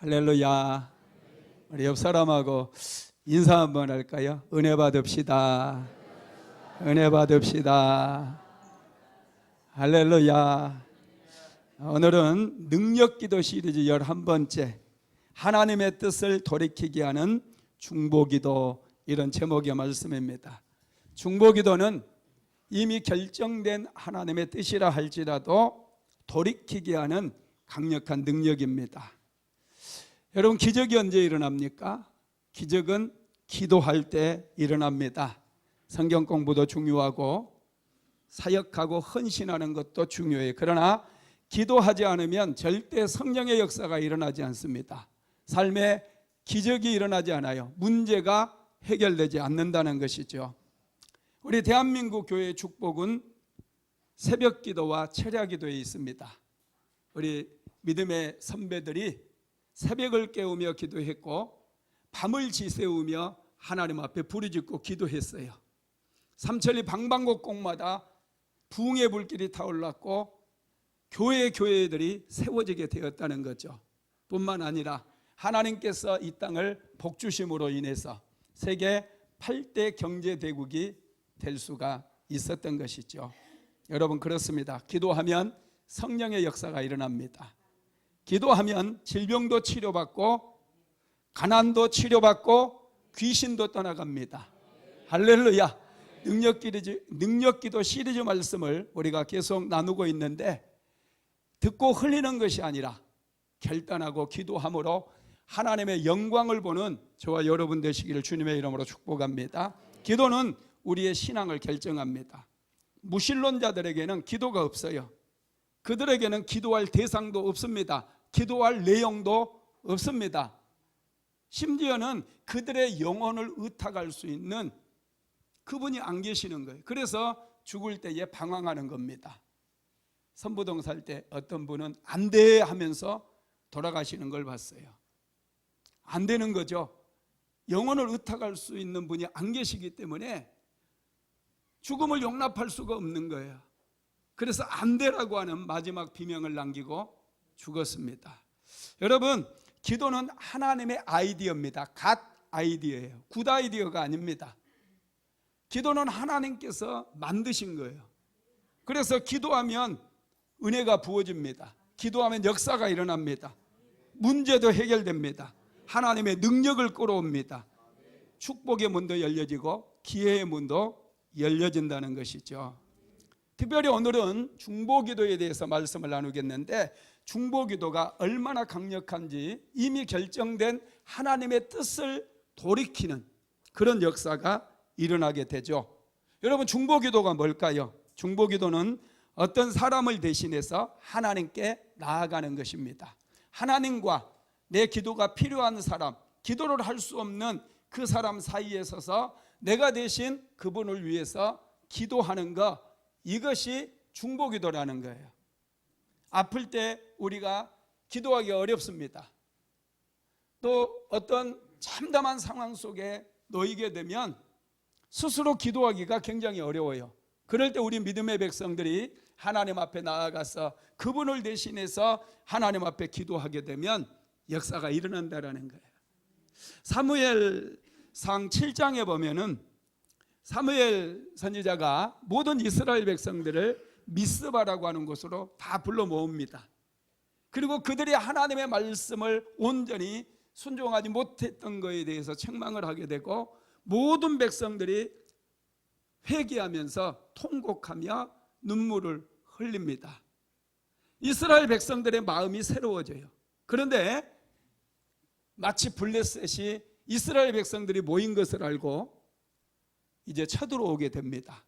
할렐루야. 우리 옆 사람하고 인사 한번 할까요? 은혜 받읍시다. 은혜 받읍시다. 할렐루야. 오늘은 능력기도 시리즈 11번째, 하나님의 뜻을 돌이키게 하는 중보기도, 이런 제목의 말씀입니다. 중보기도는 이미 결정된 하나님의 뜻이라 할지라도 돌이키게 하는 강력한 능력입니다. 여러분, 기적이 언제 일어납니까? 기적은 기도할 때 일어납니다. 성경 공부도 중요하고 사역하고 헌신하는 것도 중요해요. 그러나 기도하지 않으면 절대 성령의 역사가 일어나지 않습니다. 삶에 기적이 일어나지 않아요. 문제가 해결되지 않는다는 것이죠. 우리 대한민국 교회의 축복은 새벽 기도와 철야 기도에 있습니다. 우리 믿음의 선배들이 새벽을 깨우며 기도했고 밤을 지새우며 하나님 앞에 부르짖고 기도했어요. 삼천리 방방곡곡마다 부흥의 불길이 타올랐고 교회들이 세워지게 되었다는 거죠. 뿐만 아니라 하나님께서 이 땅을 복주심으로 인해서 세계 8대 경제대국이 될 수가 있었던 것이죠. 여러분, 그렇습니다. 기도하면 성령의 역사가 일어납니다. 기도하면 질병도 치료받고 가난도 치료받고 귀신도 떠나갑니다. 할렐루야. 능력기도 시리즈 말씀을 우리가 계속 나누고 있는데, 듣고 흘리는 것이 아니라 결단하고 기도함으로 하나님의 영광을 보는 저와 여러분 되시기를 주님의 이름으로 축복합니다. 기도는 우리의 신앙을 결정합니다. 무신론자들에게는 기도가 없어요. 그들에게는 기도할 대상도 없습니다. 기도할 내용도 없습니다. 심지어는 그들의 영혼을 의탁할 수 있는 그분이 안 계시는 거예요. 그래서 죽을 때에 방황하는 겁니다. 선부동 살 때 어떤 분은 안 돼 하면서 돌아가시는 걸 봤어요. 안 되는 거죠. 영혼을 의탁할 수 있는 분이 안 계시기 때문에 죽음을 용납할 수가 없는 거예요. 그래서 안 되라고 하는 마지막 비명을 남기고 죽었습니다. 여러분, 기도는 하나님의 아이디어입니다. 갓 아이디어예요. 굿 아이디어가 아닙니다. 기도는 하나님께서 만드신 거예요. 그래서 기도하면 은혜가 부어집니다. 기도하면 역사가 일어납니다. 문제도 해결됩니다. 하나님의 능력을 끌어옵니다. 축복의 문도 열려지고 기회의 문도 열려진다는 것이죠. 특별히 오늘은 중보기도에 대해서 말씀을 나누겠는데, 중보기도가 얼마나 강력한지 이미 결정된 하나님의 뜻을 돌이키는 그런 역사가 일어나게 되죠. 여러분, 중보기도가 뭘까요? 중보기도는 어떤 사람을 대신해서 하나님께 나아가는 것입니다. 하나님과 내 기도가 필요한 사람, 기도를 할 수 없는 그 사람 사이에 서서 내가 대신 그분을 위해서 기도하는 것, 이것이 중보기도라는 거예요. 아플 때 우리가 기도하기 어렵습니다. 또 어떤 참담한 상황 속에 놓이게 되면 스스로 기도하기가 굉장히 어려워요. 그럴 때 우리 믿음의 백성들이 하나님 앞에 나아가서 그분을 대신해서 하나님 앞에 기도하게 되면 역사가 일어난다는 거예요. 사무엘상 7장에 보면은 사무엘 선지자가 모든 이스라엘 백성들을 미스바라고 하는 곳으로 다 불러 모읍니다. 그리고 그들이 하나님의 말씀을 온전히 순종하지 못했던 것에 대해서 책망을 하게 되고 모든 백성들이 회개하면서 통곡하며 눈물을 흘립니다. 이스라엘 백성들의 마음이 새로워져요. 그런데 마치 블레셋이 이스라엘 백성들이 모인 것을 알고 이제 쳐들어오게 됩니다.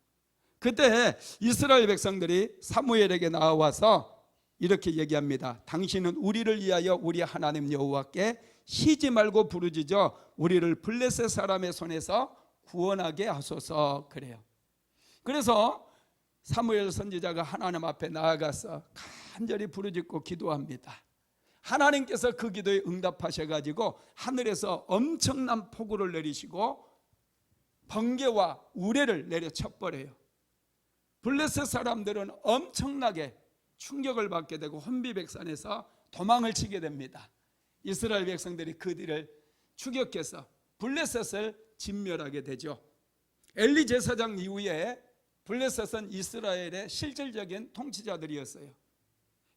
그때 이스라엘 백성들이 사무엘에게 나와서 이렇게 얘기합니다. 당신은 우리를 위하여 우리 하나님 여호와께 쉬지 말고 부르짖어 우리를 블레셋 사람의 손에서 구원하게 하소서. 그래요. 그래서 사무엘 선지자가 하나님 앞에 나아가서 간절히 부르짖고 기도합니다. 하나님께서 그 기도에 응답하셔가지고 하늘에서 엄청난 폭우를 내리시고 번개와 우레를 내려쳐버려요. 블레셋 사람들은 엄청나게 충격을 받게 되고 혼비백산해서 도망을 치게 됩니다. 이스라엘 백성들이 그들을 추격해서 블레셋을 진멸하게 되죠. 엘리 제사장 이후에 블레셋은 이스라엘의 실질적인 통치자들이었어요.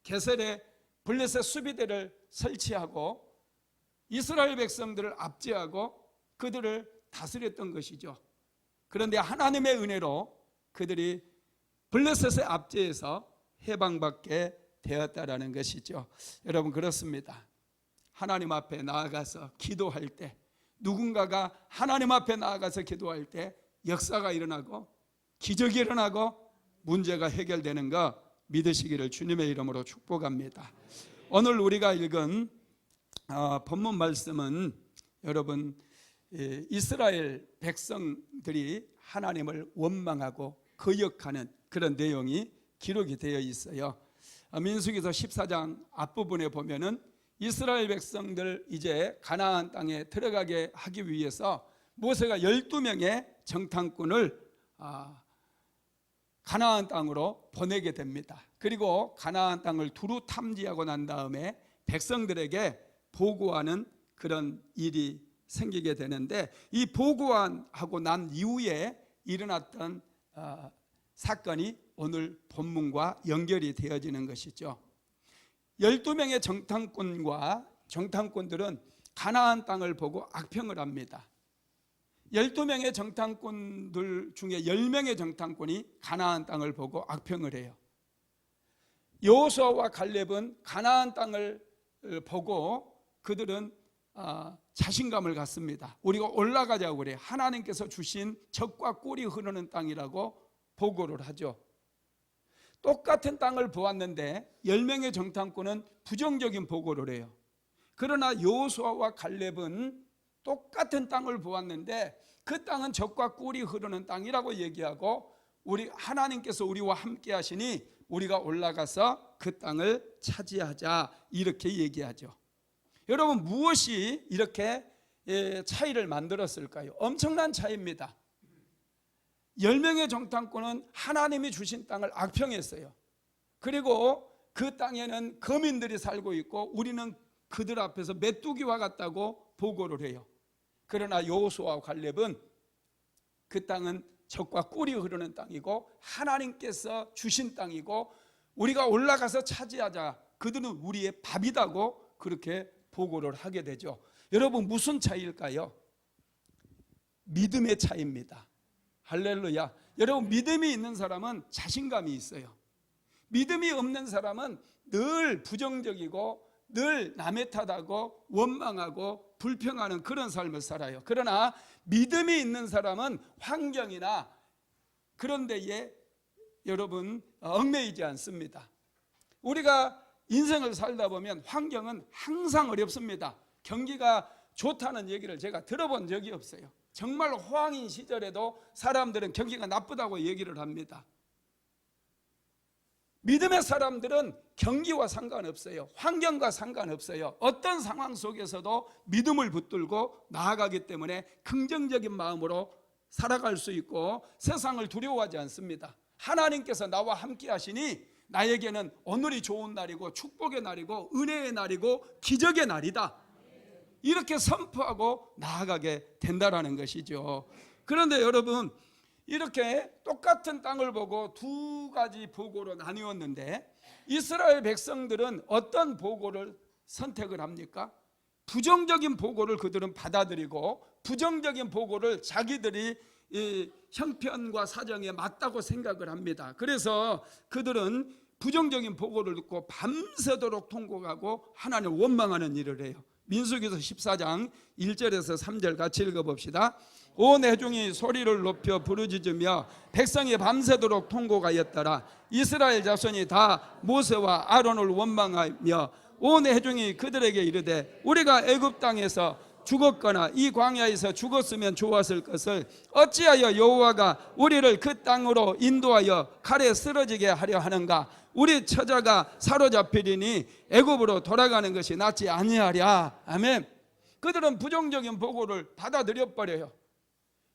게셀에 블레셋 수비대를 설치하고 이스라엘 백성들을 압제하고 그들을 다스렸던 것이죠. 그런데 하나님의 은혜로 그들이 블레셋의 압제에서 해방받게 되었다라는 것이죠. 여러분, 그렇습니다. 하나님 앞에 나아가서 기도할 때, 누군가가 하나님 앞에 나아가서 기도할 때 역사가 일어나고 기적이 일어나고 문제가 해결되는 거 믿으시기를 주님의 이름으로 축복합니다. 오늘 우리가 읽은 본문 말씀은 여러분, 이스라엘 백성들이 하나님을 원망하고 거역하는 그런 내용이 기록이 되어 있어요. 민수기서 14장 앞부분에 보면은 이스라엘 백성들 이제 가나안 땅에 들어가게 하기 위해서 모세가 12명의 정탐꾼을 가나안 땅으로 보내게 됩니다. 그리고 가나안 땅을 두루 탐지하고 난 다음에 백성들에게 보고하는 그런 일이 생기게 되는데, 이 보고하고 난 이후에 일어났던 사건이 오늘 본문과 연결이 되어지는 것이죠. 12명의 정탐꾼들은 가나안 땅을 보고 악평을 합니다. 12명의 정탐꾼들 중에 10명의 정탐꾼이 가나안 땅을 보고 악평을 해요. 여호수아와 갈렙은 가나안 땅을 보고 그들은 자신감을 갖습니다. 우리가 올라가자고 그래요. 하나님께서 주신 젖과 꿀이 흐르는 땅이라고 보고를 하죠. 똑같은 땅을 보았는데 10명의 정탐꾼은 부정적인 보고를 해요. 그러나 여호수아와 갈렙은 똑같은 땅을 보았는데 그 땅은 젖과 꿀이 흐르는 땅이라고 얘기하고, 우리 하나님께서 우리와 함께 하시니 우리가 올라가서 그 땅을 차지하자, 이렇게 얘기하죠. 여러분, 무엇이 이렇게 차이를 만들었을까요? 엄청난 차이입니다. 10명의 정탐꾼은 하나님이 주신 땅을 악평했어요. 그리고 그 땅에는 거민들이 살고 있고 우리는 그들 앞에서 메뚜기와 같다고 보고를 해요. 그러나 여호수아와 갈렙은 그 땅은 젖과 꿀이 흐르는 땅이고 하나님께서 주신 땅이고 우리가 올라가서 차지하자, 그들은 우리의 밥이다고 그렇게 보고를 하게 되죠. 여러분, 무슨 차이일까요? 믿음의 차이입니다. 할렐루야. 여러분, 믿음이 있는 사람은 자신감이 있어요. 믿음이 없는 사람은 늘 부정적이고 늘 남의 탓하고 원망하고 불평하는 그런 삶을 살아요. 그러나 믿음이 있는 사람은 환경이나 그런 데에 여러분 얽매이지 않습니다. 우리가 인생을 살다 보면 환경은 항상 어렵습니다. 경기가 좋다는 얘기를 제가 들어본 적이 없어요. 정말 호황인 시절에도 사람들은 경기가 나쁘다고 얘기를 합니다. 믿음의 사람들은 경기와 상관없어요. 환경과 상관없어요. 어떤 상황 속에서도 믿음을 붙들고 나아가기 때문에 긍정적인 마음으로 살아갈 수 있고 세상을 두려워하지 않습니다. 하나님께서 나와 함께 하시니 나에게는 오늘이 좋은 날이고 축복의 날이고 은혜의 날이고 기적의 날이다, 이렇게 선포하고 나아가게 된다라는 것이죠. 그런데 여러분, 이렇게 똑같은 땅을 보고 두 가지 보고로 나뉘었는데 이스라엘 백성들은 어떤 보고를 선택을 합니까? 부정적인 보고를 그들은 받아들이고 부정적인 보고를 자기들이 이 형편과 사정에 맞다고 생각을 합니다. 그래서 그들은 부정적인 보고를 듣고 밤새도록 통곡하고 하나님을 원망하는 일을 해요. 민수기서 14장 1절에서 3절 같이 읽어봅시다. 온 회중이 소리를 높여 부르짖으며 백성이 밤새도록 통곡하였더라. 이스라엘 자손이 다 모세와 아론을 원망하며 온 회중이 그들에게 이르되 우리가 애굽 땅에서 죽었거나 이 광야에서 죽었으면 좋았을 것을 어찌하여 여호와가 우리를 그 땅으로 인도하여 칼에 쓰러지게 하려 하는가? 우리 처자가 사로잡히리니 애굽으로 돌아가는 것이 낫지 아니하랴. 아멘. 그들은 부정적인 보고를 받아들여 버려요.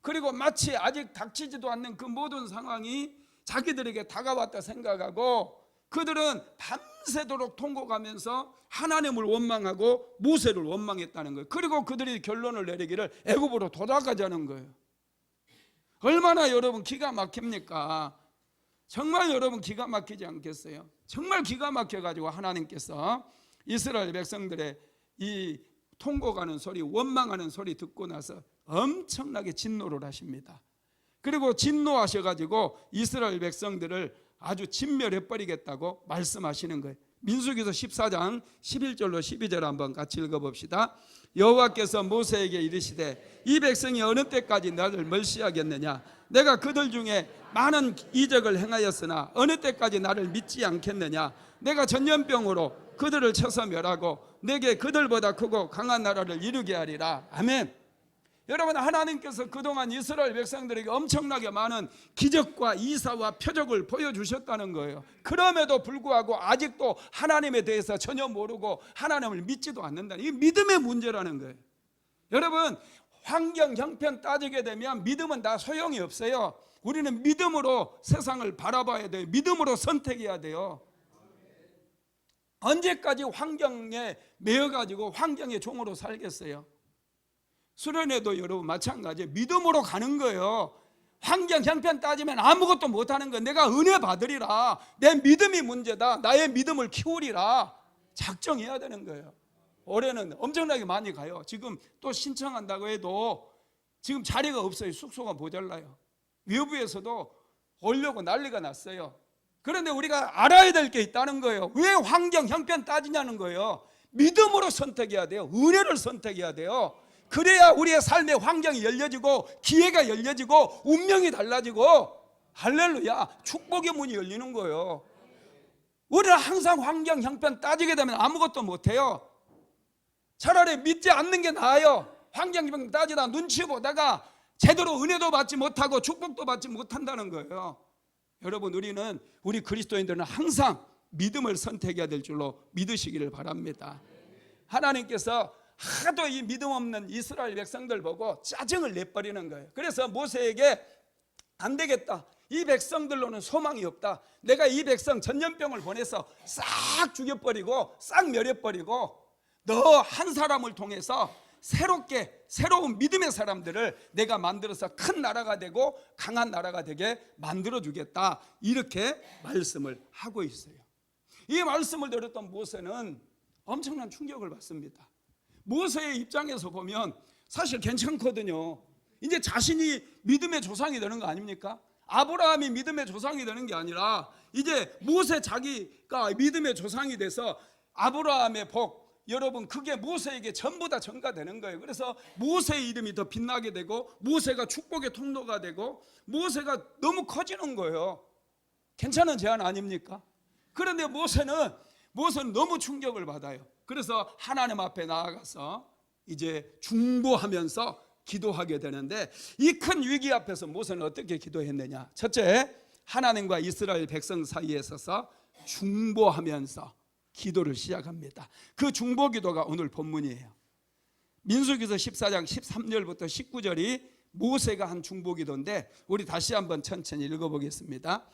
그리고 마치 아직 닥치지도 않는 그 모든 상황이 자기들에게 다가왔다 생각하고 그들은 밤새도록 통곡하면서 하나님을 원망하고 모세를 원망했다는 거예요. 그리고 그들이 결론을 내리기를 애굽으로 돌아가자는 거예요. 얼마나 여러분 기가 막힙니까? 정말 여러분 기가 막히지 않겠어요? 정말 기가 막혀가지고 하나님께서 이스라엘 백성들의 이 통곡하는 소리, 원망하는 소리 듣고 나서 엄청나게 진노를 하십니다. 그리고 진노하셔가지고 이스라엘 백성들을 아주 진멸해버리겠다고 말씀하시는 거예요. 민수기서 14장 11절로 12절 한번 같이 읽어봅시다. 여호와께서 모세에게 이르시되 이 백성이 어느 때까지 나를 멸시하겠느냐? 내가 그들 중에 많은 이적을 행하였으나 어느 때까지 나를 믿지 않겠느냐? 내가 전염병으로 그들을 쳐서 멸하고 내게 그들보다 크고 강한 나라를 이루게 하리라. 아멘. 여러분, 하나님께서 그동안 이스라엘 백성들에게 엄청나게 많은 기적과 이사와 표적을 보여주셨다는 거예요. 그럼에도 불구하고 아직도 하나님에 대해서 전혀 모르고 하나님을 믿지도 않는다는, 이게 믿음의 문제라는 거예요. 여러분, 환경 형편 따지게 되면 믿음은 다 소용이 없어요. 우리는 믿음으로 세상을 바라봐야 돼요. 믿음으로 선택해야 돼요. 언제까지 환경에 매여가지고 환경의 종으로 살겠어요? 수련회도 여러분 마찬가지예요. 믿음으로 가는 거예요. 환경 형편 따지면 아무것도 못하는 거예요. 내가 은혜 받으리라, 내 믿음이 문제다, 나의 믿음을 키우리라 작정해야 되는 거예요. 올해는 엄청나게 많이 가요. 지금 또 신청한다고 해도 지금 자리가 없어요. 숙소가 모자라요. 외부에서도 오려고 난리가 났어요. 그런데 우리가 알아야 될 게 있다는 거예요. 왜 환경 형편 따지냐는 거예요. 믿음으로 선택해야 돼요. 은혜를 선택해야 돼요. 그래야 우리의 삶의 환경이 열려지고 기회가 열려지고 운명이 달라지고, 할렐루야, 축복의 문이 열리는 거예요. 우리는 항상 환경 형편 따지게 되면 아무것도 못해요. 차라리 믿지 않는 게 나아요. 환경 형편 따지다 눈치 보다가 제대로 은혜도 받지 못하고 축복도 받지 못한다는 거예요. 여러분, 우리 그리스도인들은 항상 믿음을 선택해야 될 줄로 믿으시기를 바랍니다. 하나님께서 하도 이 믿음 없는 이스라엘 백성들 보고 짜증을 내버리는 거예요. 그래서 모세에게 안 되겠다, 이 백성들로는 소망이 없다, 내가 이 백성 전염병을 보내서 싹 죽여버리고 싹 멸해버리고 너 한 사람을 통해서 새로운 믿음의 사람들을 내가 만들어서 큰 나라가 되고 강한 나라가 되게 만들어주겠다, 이렇게 말씀을 하고 있어요. 이 말씀을 들었던 모세는 엄청난 충격을 받습니다. 모세의 입장에서 보면 사실 괜찮거든요. 이제 자신이 믿음의 조상이 되는 거 아닙니까? 아브라함이 믿음의 조상이 되는 게 아니라 이제 모세 자기가 믿음의 조상이 돼서 아브라함의 복, 여러분, 그게 모세에게 전부 다 전가되는 거예요. 그래서 모세의 이름이 더 빛나게 되고 모세가 축복의 통로가 되고 모세가 너무 커지는 거예요. 괜찮은 제안 아닙니까? 그런데 모세는 너무 충격을 받아요. 그래서 하나님 앞에 나아가서 이제 중보하면서 기도하게 되는데, 이 큰 위기 앞에서 모세는 어떻게 기도했느냐? 첫째, 하나님과 이스라엘 백성 사이에 서서 중보하면서 기도를 시작합니다. 그 중보 기도가 오늘 본문이에요. 민수기서 14장 13절부터 19절이 모세가 한 중보 기도인데, 우리 다시 한번 천천히 읽어보겠습니다.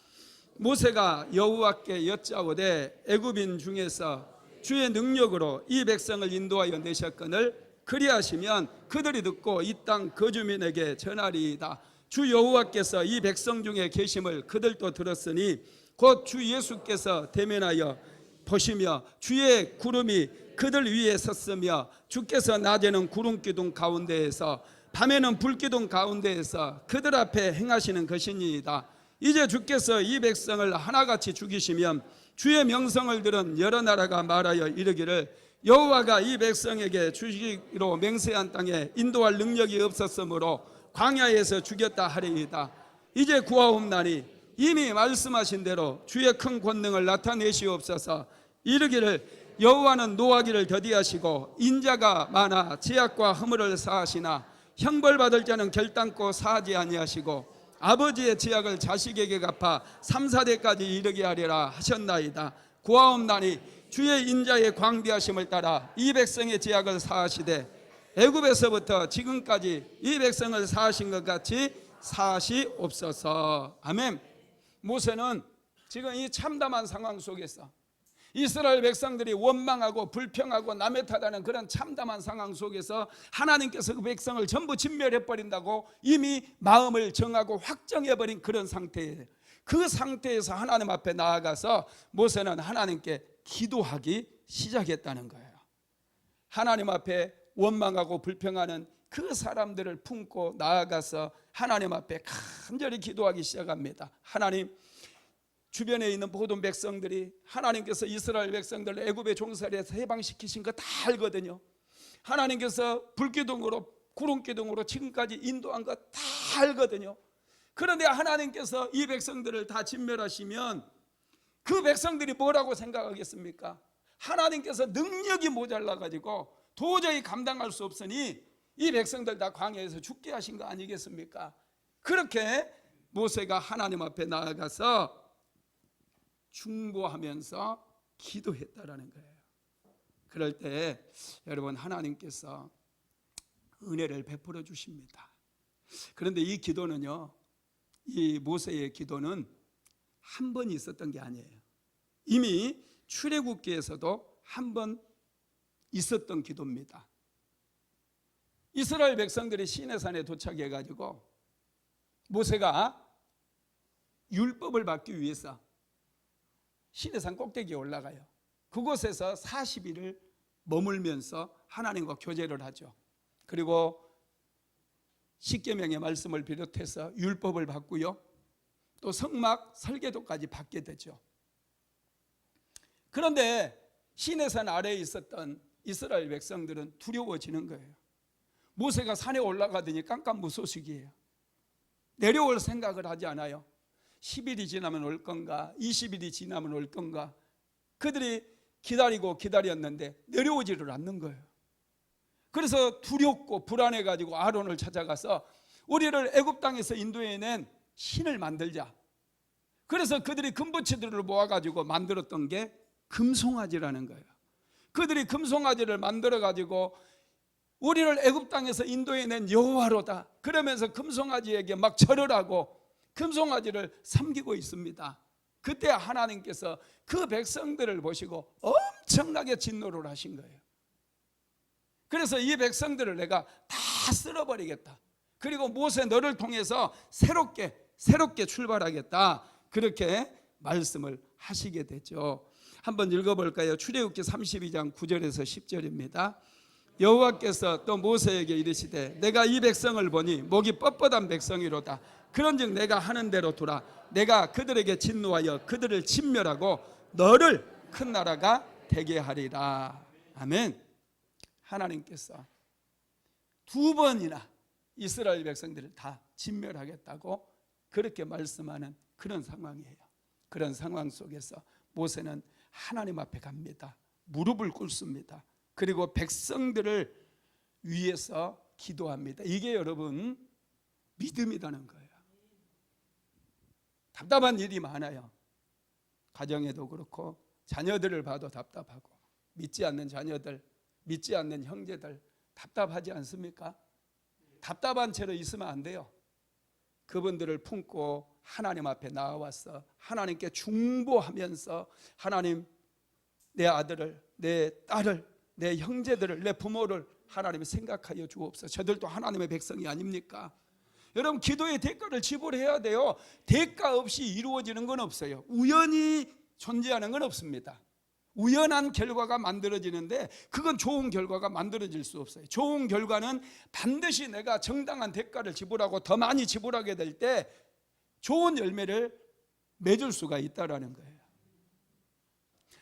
모세가 여호와께 여짜오되 애굽인 중에서 주의 능력으로 이 백성을 인도하여 내셨거늘 그리하시면 그들이 듣고 이 땅 거주민에게 전하리이다. 주 여호와께서 이 백성 중에 계심을 그들도 들었으니 곧 주 예수께서 대면하여 보시며 주의 구름이 그들 위에 섰으며 주께서 낮에는 구름 기둥 가운데에서 밤에는 불 기둥 가운데에서 그들 앞에 행하시는 것이니이다. 이제 주께서 이 백성을 하나같이 죽이시면 주의 명성을 들은 여러 나라가 말하여 이르기를 여호와가 이 백성에게 주시기로 맹세한 땅에 인도할 능력이 없었으므로 광야에서 죽였다 하리이다. 이제 구하옵나니 이미 말씀하신 대로 주의 큰 권능을 나타내시옵소서. 이르기를 여호와는 노하기를 더디하시고 인자가 많아 죄악과 허물을 사하시나 형벌받을 자는 결단코 사하지 아니하시고 아버지의 죄악을 자식에게 갚아 3, 4대까지 이르게 하리라 하셨나이다. 구하옵나니 주의 인자의 광대하심을 따라 이 백성의 죄악을 사하시되 애굽에서부터 지금까지 이 백성을 사하신 것 같이 사하시옵소서. 아멘. 모세는 지금 이 참담한 상황 속에서 이스라엘 백성들이 원망하고 불평하고 남의 탓하는 그런 참담한 상황 속에서 하나님께서 그 백성을 전부 진멸해버린다고 이미 마음을 정하고 확정해버린 그런 상태예요. 그 상태에서 하나님 앞에 나아가서 모세는 하나님께 기도하기 시작했다는 거예요. 하나님 앞에 원망하고 불평하는 그 사람들을 품고 나아가서 하나님 앞에 간절히 기도하기 시작합니다. 하나님, 주변에 있는 모든 백성들이 하나님께서 이스라엘 백성들을 애굽의 종살이에서 해방시키신 거 다 알거든요. 하나님께서 불기둥으로 구름기둥으로 지금까지 인도한 거 다 알거든요. 그런데 하나님께서 이 백성들을 다 진멸하시면 그 백성들이 뭐라고 생각하겠습니까? 하나님께서 능력이 모자라 가지고 도저히 감당할 수 없으니 이 백성들 다 광야에서 죽게 하신 거 아니겠습니까? 그렇게 모세가 하나님 앞에 나아가서 중보하면서 기도했다라는 거예요. 그럴 때 여러분, 하나님께서 은혜를 베풀어 주십니다. 그런데 이 기도는요, 이 모세의 기도는 한 번 있었던 게 아니에요. 이미 출애굽기에서도 한 번 있었던 기도입니다. 이스라엘 백성들이 시내산에 도착해 가지고 모세가 율법을 받기 위해서 시내산 꼭대기에 올라가요. 그곳에서 40일을 머물면서 하나님과 교제를 하죠. 그리고 십계명의 말씀을 비롯해서 율법을 받고요, 또 성막 설계도까지 받게 되죠. 그런데 시내산 아래에 있었던 이스라엘 백성들은 두려워지는 거예요. 모세가 산에 올라가더니 깜깜무소식이에요. 내려올 생각을 하지 않아요. 10일이 지나면 올 건가, 20일이 지나면 올 건가. 그들이 기다리고 기다렸는데 내려오지를 않는 거예요. 그래서 두렵고 불안해가지고 아론을 찾아가서 우리를 애굽 땅에서 인도해낸 신을 만들자. 그래서 그들이 금붙이들을 모아가지고 만들었던 게 금송아지라는 거예요. 그들이 금송아지를 만들어가지고 우리를 애굽 땅에서 인도해낸 여호와로다 그러면서 금송아지에게 막 절을 하고 금송아지를 섬기고 있습니다. 그때 하나님께서 그 백성들을 보시고 엄청나게 진노를 하신 거예요. 그래서 이 백성들을 내가 다 쓸어버리겠다. 그리고 모세 너를 통해서 새롭게 출발하겠다. 그렇게 말씀을 하시게 되죠. 한번 읽어볼까요? 출애굽기 32장 9절에서 10절입니다. 여호와께서 또 모세에게 이르시되 내가 이 백성을 보니 목이 뻣뻣한 백성이로다. 그런즉 내가 하는 대로 두라. 내가 그들에게 진노하여 그들을 진멸하고 너를 큰 나라가 되게 하리라. 아멘. 하나님께서 두 번이나 이스라엘 백성들을 다 진멸하겠다고 그렇게 말씀하는 그런 상황이에요. 그런 상황 속에서 모세는 하나님 앞에 갑니다. 무릎을 꿇습니다. 그리고 백성들을 위해서 기도합니다. 이게 여러분 믿음이라는 거예요. 답답한 일이 많아요. 가정에도 그렇고 자녀들을 봐도 답답하고 믿지 않는 자녀들, 믿지 않는 형제들 답답하지 않습니까? 답답한 채로 있으면 안 돼요. 그분들을 품고 하나님 앞에 나와서 하나님께 중보하면서 하나님, 내 아들을, 내 딸을, 내 형제들을, 내 부모를 하나님이 생각하여 주옵소서. 저들도 하나님의 백성이 아닙니까? 여러분, 기도의 대가를 지불해야 돼요. 대가 없이 이루어지는 건 없어요. 우연히 존재하는 건 없습니다. 우연한 결과가 만들어지는데 그건 좋은 결과가 만들어질 수 없어요. 좋은 결과는 반드시 내가 정당한 대가를 지불하고 더 많이 지불하게 될 때 좋은 열매를 맺을 수가 있다는 거예요.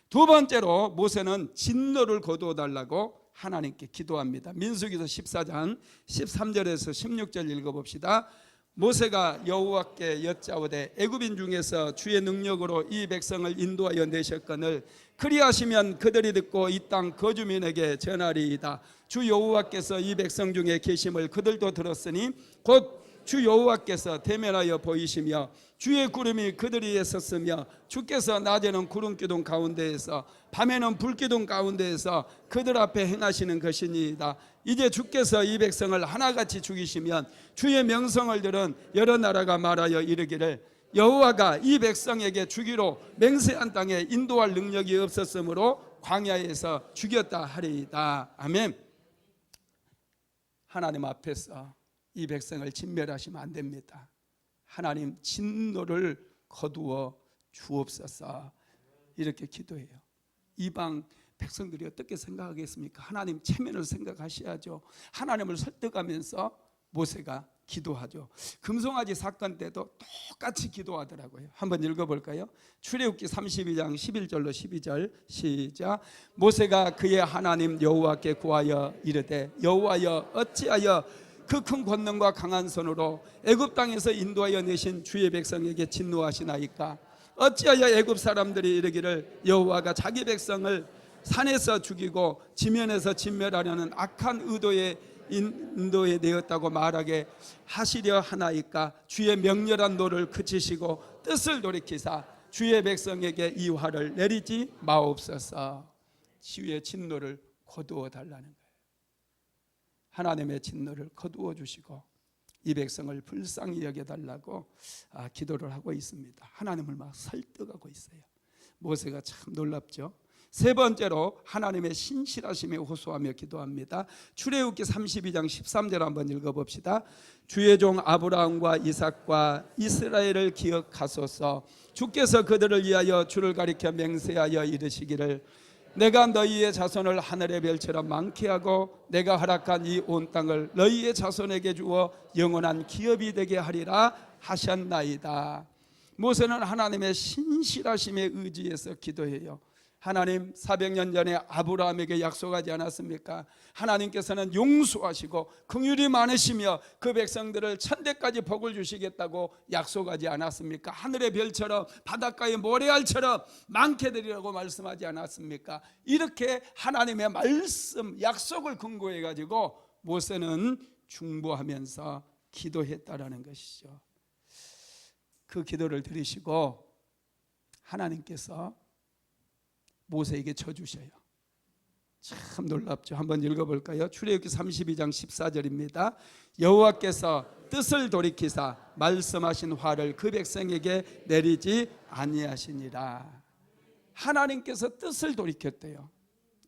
두 번째로 모세는 진노를 거두어달라고 하나님께 기도합니다. 민수기서 14장 13절에서 16절 읽어봅시다. 모세가 여호와께 여짜오되 애굽인 중에서 주의 능력으로 이 백성을 인도하여 내셨거늘 그리하시면 그들이 듣고 이 땅 거주민에게 전하리이다. 주 여호와께서 이 백성 중에 계심을 그들도 들었으니 곧 주 여호와께서 대면하여 보이시며 주의 구름이 그들 위에 섰으며 주께서 낮에는 구름 기둥 가운데에서 밤에는 불 기둥 가운데에서 그들 앞에 행하시는 것이니이다. 이제 주께서 이 백성을 하나같이 죽이시면 주의 명성을 들은 여러 나라가 말하여 이르기를 여호와가 이 백성에게 주기로 맹세한 땅에 인도할 능력이 없었으므로 광야에서 죽였다 하리이다. 아멘. 하나님 앞에서 이 백성을 진멸하시면 안 됩니다. 하나님 진노를 거두어 주옵소서. 이렇게 기도해요. 이방 백성들이 어떻게 생각하겠습니까? 하나님 체면을 생각하셔야죠. 하나님을 설득하면서 모세가 기도하죠. 금송아지 사건 때도 똑같이 기도하더라고요. 한번 읽어볼까요? 출애굽기 32장 11절로 12절 시작. 모세가 그의 하나님 여호와께 구하여 이르되 여호와여 어찌하여 그 큰 권능과 강한 손으로 애굽 땅에서 인도하여 내신 주의 백성에게 진노하시나이까? 어찌하여 애굽 사람들이 이르기를 여호와가 자기 백성을 산에서 죽이고 지면에서 진멸하려는 악한 의도에 인도에 내었다고 말하게 하시려 하나이까? 주의 명렬한 노를 그치시고 뜻을 돌이키사 주의 백성에게 이 화를 내리지 마옵소서. 주의 진노를 거두어 달라는 거예요. 하나님의 진노를 거두어 주시고 이 백성을 불쌍히 여겨달라고 기도를 하고 있습니다. 하나님을 막 설득하고 있어요. 모세가 참 놀랍죠. 세 번째로 하나님의 신실하심에 호소하며 기도합니다. 출애굽기 32장 13절 한번 읽어봅시다. 주의 종 아브라함과 이삭과 이스라엘을 기억하소서. 주께서 그들을 위하여 주를 가리켜 맹세하여 이르시기를 내가 너희의 자손을 하늘의 별처럼 많게 하고 내가 허락한 이 온 땅을 너희의 자손에게 주어 영원한 기업이 되게 하리라 하셨나이다. 모세는 하나님의 신실하심에 의지해서 기도해요. 하나님 400년 전에 아브라함에게 약속하지 않았습니까? 하나님께서는 용서하시고 긍휼이 많으시며 그 백성들을 천대까지 복을 주시겠다고 약속하지 않았습니까? 하늘의 별처럼 바닷가의 모래알처럼 많게 되리라고 말씀하지 않았습니까? 이렇게 하나님의 말씀 약속을 근거해 가지고 모세는 중보하면서 기도했다라는 것이죠. 그 기도를 들으시고 하나님께서 모세에게 져주셔요. 참 놀랍죠. 한번 읽어볼까요? 출애굽기 32장 14절입니다. 여호와께서 뜻을 돌이키사 말씀하신 화를 그 백성에게 내리지 아니하시니라. 하나님께서 뜻을 돌이켰대요.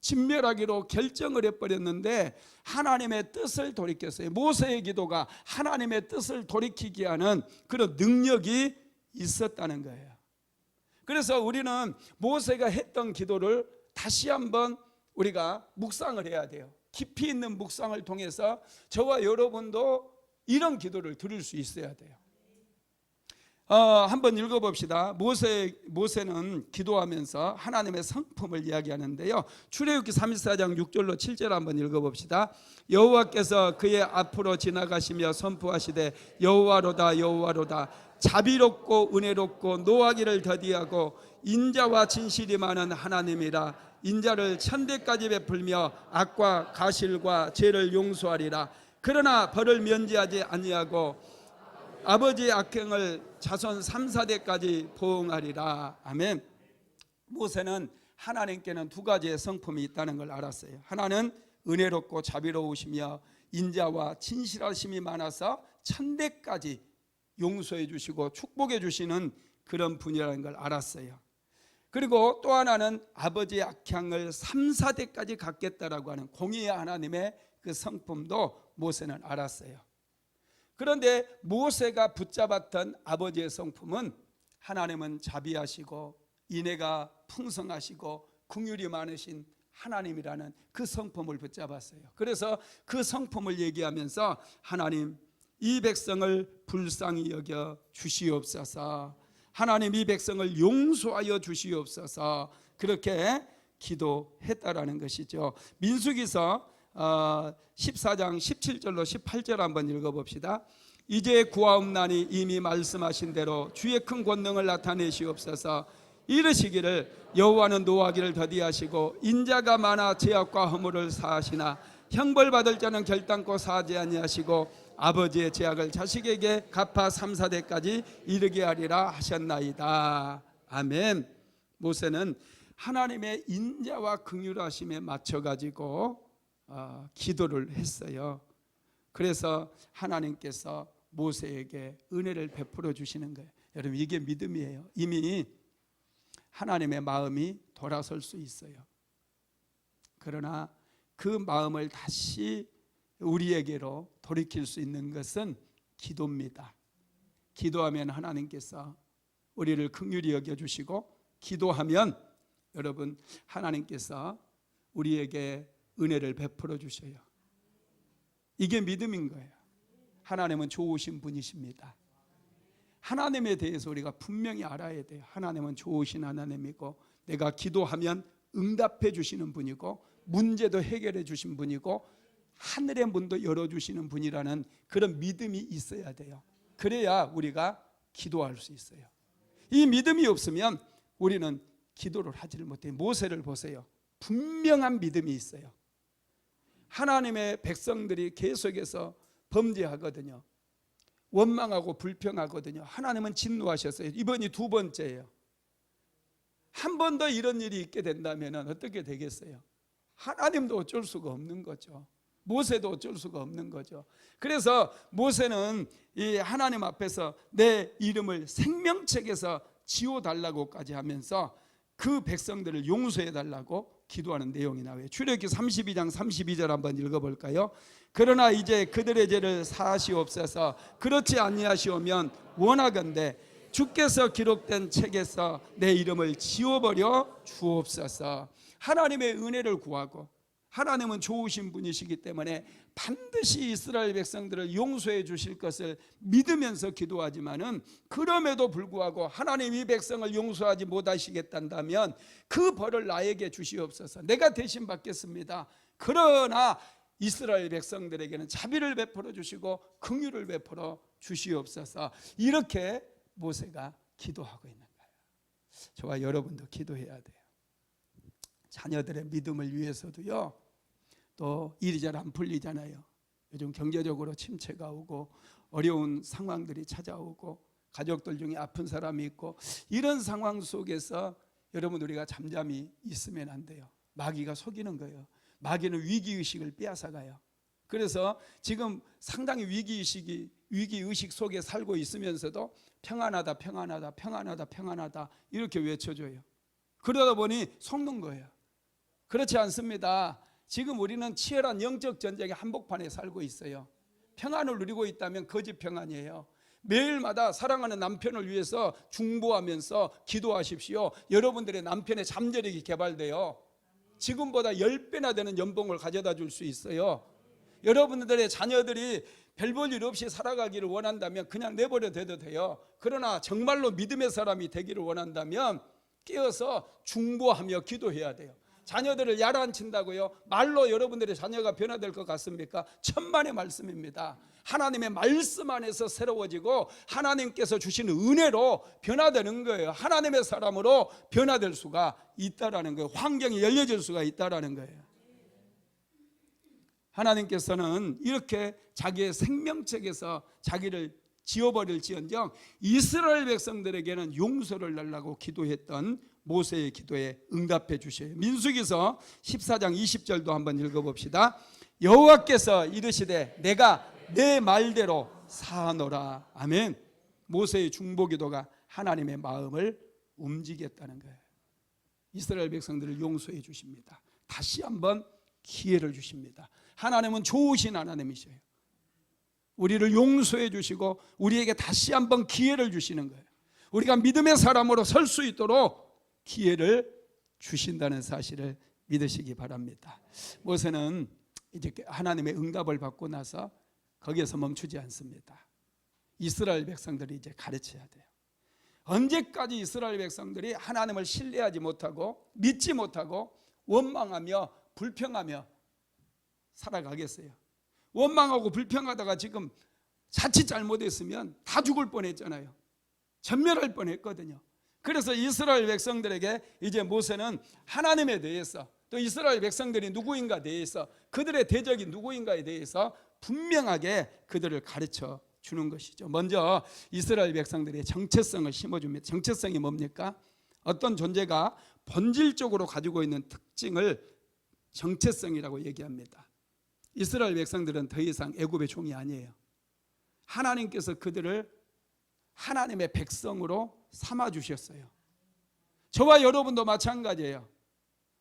진멸하기로 결정을 해버렸는데 하나님의 뜻을 돌이켰어요. 모세의 기도가 하나님의 뜻을 돌이키게 하는 그런 능력이 있었다는 거예요. 그래서 우리는 모세가 했던 기도를 다시 한번 우리가 묵상을 해야 돼요. 깊이 있는 묵상을 통해서 저와 여러분도 이런 기도를 드릴 수 있어야 돼요. 한번 읽어봅시다. 모세는 기도하면서 하나님의 성품을 이야기하는데요. 출애굽기 34장 6절로 7절 한번 읽어봅시다. 여호와께서 그의 앞으로 지나가시며 선포하시되 여호와로다 여호와로다 자비롭고 은혜롭고 노하기를 더디하고 인자와 진실이 많은 하나님이라. 인자를 천대까지 베풀며 악과 가실과 죄를 용서하리라. 그러나 벌을 면제하지 아니하고 아버지의 악행을 자손 3, 4대까지 보응하리라. 아멘. 모세는 하나님께는 두 가지의 성품이 있다는 걸 알았어요. 하나는 은혜롭고 자비로우시며 인자와 진실하심이 많아서 천대까지 용서해 주시고 축복해 주시는 그런 분이라는 걸 알았어요. 그리고 또 하나는 아버지의 악향을 3, 4대까지 갖겠다라고 하는 공의의 하나님의 그 성품도 모세는 알았어요. 그런데 모세가 붙잡았던 아버지의 성품은 하나님은 자비하시고 인애가 풍성하시고 긍휼이 많으신 하나님이라는 그 성품을 붙잡았어요. 그래서 그 성품을 얘기하면서 하나님 이 백성을 불쌍히 여겨 주시옵소서. 하나님 이 백성을 용서하여 주시옵소서. 그렇게 기도했다라는 것이죠. 민수기서 14장 17절로 18절 한번 읽어봅시다. 이제 구하옵나니 이미 말씀하신 대로 주의 큰 권능을 나타내시옵소서. 이르시기를 여호와는 노하기를 더디하시고 인자가 많아 죄악과 허물을 사하시나 형벌받을 자는 결단코 사하지 아니하시고 아버지의 죄악을 자식에게 갚아 3, 4대까지 이르게 하리라 하셨나이다. 아멘. 모세는 하나님의 인자와 긍휼하심에 맞춰가지고 기도를 했어요. 그래서 하나님께서 모세에게 은혜를 베풀어 주시는 거예요. 여러분, 이게 믿음이에요. 이미 하나님의 마음이 돌아설 수 있어요. 그러나 그 마음을 다시 우리에게로 돌이킬 수 있는 것은 기도입니다. 기도하면 하나님께서 우리를 긍휼히 여겨주시고, 기도하면 여러분 하나님께서 우리에게 은혜를 베풀어 주셔요. 이게 믿음인 거예요. 하나님은 좋으신 분이십니다. 하나님에 대해서 우리가 분명히 알아야 돼요. 하나님은 좋으신 하나님이고, 내가 기도하면 응답해 주시는 분이고, 문제도 해결해 주신 분이고, 하늘의 문도 열어주시는 분이라는 그런 믿음이 있어야 돼요. 그래야 우리가 기도할 수 있어요. 이 믿음이 없으면 우리는 기도를 하지를 못해요. 모세를 보세요. 분명한 믿음이 있어요. 하나님의 백성들이 계속해서 범죄하거든요. 원망하고 불평하거든요. 하나님은 진노하셨어요. 이번이 두 번째예요. 한 번 더 이런 일이 있게 된다면 어떻게 되겠어요? 하나님도 어쩔 수가 없는 거죠. 모세도 어쩔 수가 없는 거죠. 그래서 모세는 이 하나님 앞에서 내 이름을 생명책에서 지워달라고까지 하면서 그 백성들을 용서해달라고 기도하는 내용이 나와요. 출애굽기 32장 32절 한번 읽어볼까요? 그러나 이제 그들의 죄를 사하시옵소서. 그렇지 아니하시오면 원하건대 주께서 기록된 책에서 내 이름을 지워버려 주옵소서. 하나님의 은혜를 구하고, 하나님은 좋으신 분이시기 때문에 반드시 이스라엘 백성들을 용서해 주실 것을 믿으면서 기도하지만은, 그럼에도 불구하고 하나님 이 백성을 용서하지 못하시겠다면 그 벌을 나에게 주시옵소서. 내가 대신 받겠습니다. 그러나 이스라엘 백성들에게는 자비를 베풀어 주시고 긍휼을 베풀어 주시옵소서. 이렇게 모세가 기도하고 있는 거예요. 저와 여러분도 기도해야 돼요. 자녀들의 믿음을 위해서도요. 또 일이 잘 안 풀리잖아요. 요즘 경제적으로 침체가 오고 어려운 상황들이 찾아오고 가족들 중에 아픈 사람이 있고, 이런 상황 속에서 여러분 우리가 잠잠히 있으면 안 돼요. 마귀가 속이는 거예요. 마귀는 위기의식을 빼앗아가요. 그래서 지금 상당히 위기의식 속에 살고 있으면서도 평안하다 평안하다 평안하다 평안하다 이렇게 외쳐줘요. 그러다 보니 속는 거예요. 그렇지 않습니다. 지금 우리는 치열한 영적 전쟁의 한복판에 살고 있어요. 평안을 누리고 있다면 거짓 평안이에요. 매일마다 사랑하는 남편을 위해서 중보하면서 기도하십시오. 여러분들의 남편의 잠재력이 개발돼요. 지금보다 10배나 되는 연봉을 가져다 줄 수 있어요. 여러분들의 자녀들이 별 볼 일 없이 살아가기를 원한다면 그냥 내버려둬도 돼요. 그러나 정말로 믿음의 사람이 되기를 원한다면 깨어서 중보하며 기도해야 돼요. 자녀들을 야단친다고요? 말로 여러분들의 자녀가 변화될 것 같습니까? 천만의 말씀입니다. 하나님의 말씀 안에서 새로워지고 하나님께서 주시는 은혜로 변화되는 거예요. 하나님의 사람으로 변화될 수가 있다라는 거예요. 환경이 열려질 수가 있다라는 거예요. 하나님께서는 이렇게 자기의 생명책에서 자기를 지워버릴지언정 이스라엘 백성들에게는 용서를 달라고 기도했던 모세의 기도에 응답해 주셔요. 민수기서 14장 20절도 한번 읽어봅시다. 여호와께서 이르시되 내가 내 말대로 사하노라. 아멘. 모세의 중보기도가 하나님의 마음을 움직였다는 거예요. 이스라엘 백성들을 용서해 주십니다. 다시 한번 기회를 주십니다. 하나님은 좋으신 하나님이셔요. 우리를 용서해 주시고 우리에게 다시 한번 기회를 주시는 거예요. 우리가 믿음의 사람으로 설 수 있도록 기회를 주신다는 사실을 믿으시기 바랍니다. 모세는 이제 하나님의 응답을 받고 나서 거기에서 멈추지 않습니다. 이스라엘 백성들이 이제 가르쳐야 돼요. 언제까지 이스라엘 백성들이 하나님을 신뢰하지 못하고 믿지 못하고 원망하며 불평하며 살아가겠어요? 원망하고 불평하다가 지금 자칫 잘못했으면 다 죽을 뻔했잖아요. 전멸할 뻔했거든요. 그래서 이스라엘 백성들에게 이제 모세는 하나님에 대해서, 또 이스라엘 백성들이 누구인가에 대해서, 그들의 대적이 누구인가에 대해서 분명하게 그들을 가르쳐 주는 것이죠. 먼저 이스라엘 백성들의 정체성을 심어줍니다. 정체성이 뭡니까? 어떤 존재가 본질적으로 가지고 있는 특징을 정체성이라고 얘기합니다. 이스라엘 백성들은 더 이상 애굽의 종이 아니에요. 하나님께서 그들을 하나님의 백성으로 삼아 주셨어요. 저와 여러분도 마찬가지예요.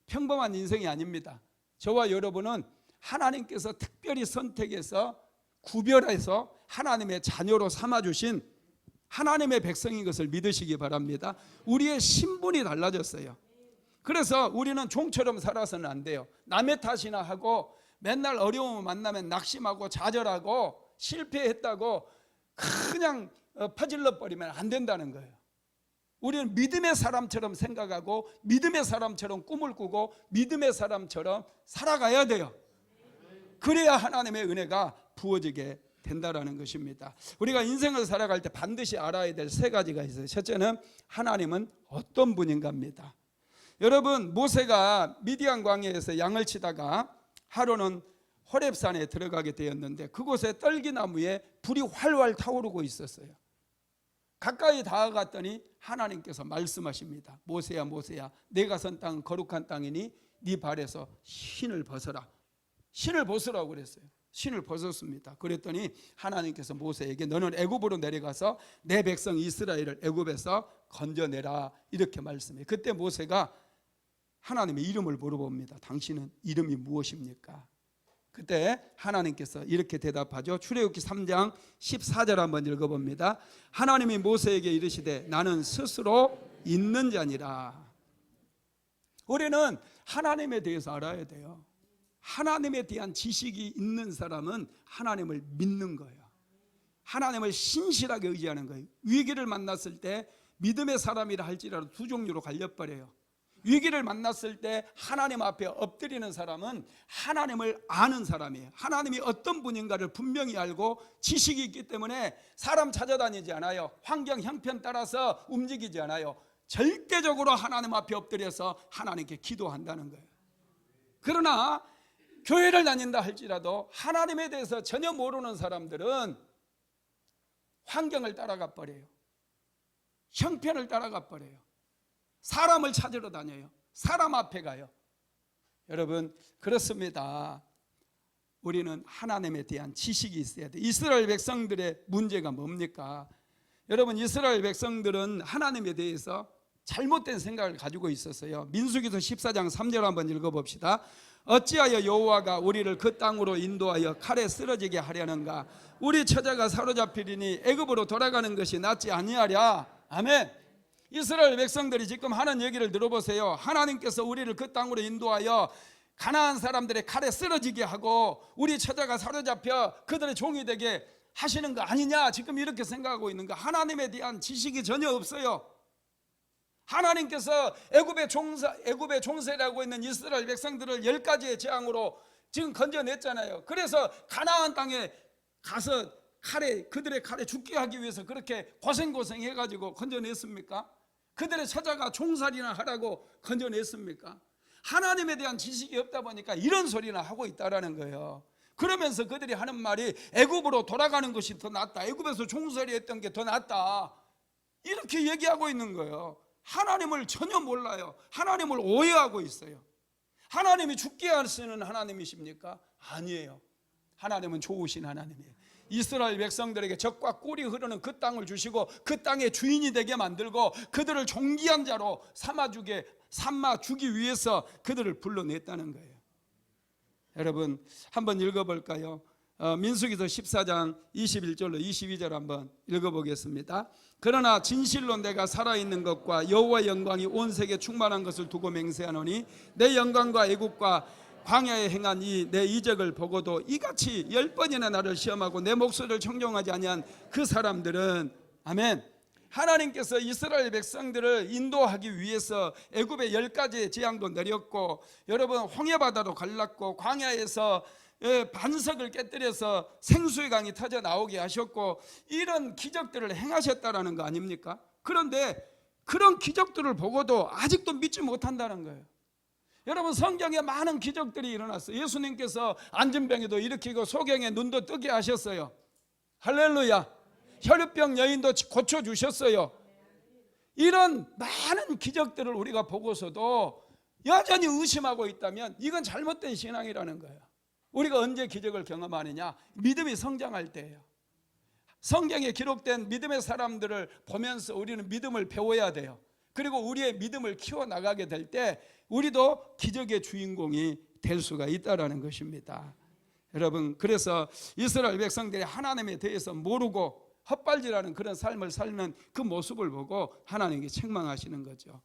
평범한 인생이 아닙니다. 저와 여러분은 하나님께서 특별히 선택해서 구별해서 하나님의 자녀로 삼아주신 하나님의 백성인 것을 믿으시기 바랍니다. 우리의 신분이 달라졌어요. 그래서 우리는 종처럼 살아서는 안 돼요. 남의 탓이나 하고 맨날 어려움을 만나면 낙심하고 좌절하고 실패했다고 그냥 퍼질러 버리면 안 된다는 거예요. 우리는 믿음의 사람처럼 생각하고 믿음의 사람처럼 꿈을 꾸고 믿음의 사람처럼 살아가야 돼요. 그래야 하나님의 은혜가 부어지게 된다라는 것입니다. 우리가 인생을 살아갈 때 반드시 알아야 될 세 가지가 있어요. 첫째는 하나님은 어떤 분인가입니다. 여러분, 모세가 미디안 광야에서 양을 치다가 하루는 호렙산에 들어가게 되었는데 그곳에 떨기나무에 불이 활활 타오르고 있었어요. 가까이 다가갔더니 하나님께서 말씀하십니다. 모세야 모세야, 내가 선 땅은 거룩한 땅이니 네 발에서 신을 벗어라. 신을 벗으라고 그랬어요. 신을 벗었습니다. 그랬더니 하나님께서 모세에게 너는 애굽으로 내려가서 내 백성 이스라엘을 애굽에서 건져내라 이렇게 말씀해요. 그때 모세가 하나님의 이름을 물어봅니다. 당신은 이름이 무엇입니까? 그때 하나님께서 이렇게 대답하죠. 출애굽기 3장 14절 한번 읽어봅니다. 하나님이 모세에게 이르시되 나는 스스로 있는 자니라. 우리는 하나님에 대해서 알아야 돼요. 하나님에 대한 지식이 있는 사람은 하나님을 믿는 거예요. 하나님을 신실하게 의지하는 거예요. 위기를 만났을 때 믿음의 사람이라 할지라도 두 종류로 갈려버려요. 위기를 만났을 때 하나님 앞에 엎드리는 사람은 하나님을 아는 사람이에요. 하나님이 어떤 분인가를 분명히 알고 지식이 있기 때문에 사람 찾아다니지 않아요. 환경 형편 따라서 움직이지 않아요. 절대적으로 하나님 앞에 엎드려서 하나님께 기도한다는 거예요. 그러나 교회를 다닌다 할지라도 하나님에 대해서 전혀 모르는 사람들은 환경을 따라가 버려요. 형편을 따라가 버려요. 사람을 찾으러 다녀요. 사람 앞에 가요. 여러분, 그렇습니다. 우리는 하나님에 대한 지식이 있어야 돼요. 이스라엘 백성들의 문제가 뭡니까? 여러분, 이스라엘 백성들은 하나님에 대해서 잘못된 생각을 가지고 있었어요. 민수기서 14장 3절 한번 읽어봅시다. 어찌하여 여호와가 우리를 그 땅으로 인도하여 칼에 쓰러지게 하려는가? 우리 처자가 사로잡히리니 애굽으로 돌아가는 것이 낫지 아니하랴. 아멘. 이스라엘 백성들이 지금 하는 얘기를 들어보세요. 하나님께서 우리를 그 땅으로 인도하여 가나안 사람들의 칼에 쓰러지게 하고 우리 처자가 사로잡혀 그들의 종이 되게 하시는 거 아니냐, 지금 이렇게 생각하고 있는 거. 하나님에 대한 지식이 전혀 없어요. 하나님께서 애굽의 종세라고 있는 이스라엘 백성들을 10가지의 재앙으로 지금 건져냈잖아요. 그래서 가나안 땅에 가서 그들의 칼에 죽게 하기 위해서 그렇게 고생해가지고 건져냈습니까? 그들의 처자가 종살이나 하라고 건져냈습니까? 하나님에 대한 지식이 없다 보니까 이런 소리나 하고 있다라는 거예요. 그러면서 그들이 하는 말이 애굽으로 돌아가는 것이 더 낫다, 애굽에서 종살이 했던 게 더 낫다, 이렇게 얘기하고 있는 거예요. 하나님을 전혀 몰라요. 하나님을 오해하고 있어요. 하나님이 죽게 하시는 하나님이십니까? 아니에요. 하나님은 좋으신 하나님이에요. 이스라엘 백성들에게 젖과 꿀이 흐르는 그 땅을 주시고 그 땅의 주인이 되게 만들고 그들을 존귀한 자로 삼아주기 위해서 그들을 불러냈다는 거예요. 여러분, 한번 읽어볼까요? 민수기서 14장 21절로 22절 한번 읽어보겠습니다. 그러나 진실로 내가 살아있는 것과 여호와의 영광이 온 세계에 충만한 것을 두고 맹세하노니 내 영광과 애국과 광야에 행한 이 내 이적을 보고도 이같이 10번이나 나를 시험하고 내 목소리를 청종하지 아니한 그 사람들은, 아멘, 하나님께서 이스라엘 백성들을 인도하기 위해서 애굽의 10가지의 재앙도 내렸고, 여러분, 홍해바다도 갈랐고, 광야에서 반석을 깨뜨려서 생수의 강이 터져 나오게 하셨고, 이런 기적들을 행하셨다라는 거 아닙니까? 그런데 그런 기적들을 보고도 아직도 믿지 못한다는 거예요. 여러분, 성경에 많은 기적들이 일어났어요. 예수님께서 안진병에도 일으키고 소경의 눈도 뜨게 하셨어요. 할렐루야. 혈루병 여인도 고쳐주셨어요. 이런 많은 기적들을 우리가 보고서도 여전히 의심하고 있다면 이건 잘못된 신앙이라는 거예요. 우리가 언제 기적을 경험하느냐? 믿음이 성장할 때예요. 성경에 기록된 믿음의 사람들을 보면서 우리는 믿음을 배워야 돼요. 그리고 우리의 믿음을 키워나가게 될 때 우리도 기적의 주인공이 될 수가 있다는 것입니다. 여러분, 그래서 이스라엘 백성들이 하나님에 대해서 모르고 헛발질하는 그런 삶을 살는 그 모습을 보고 하나님께 책망하시는 거죠.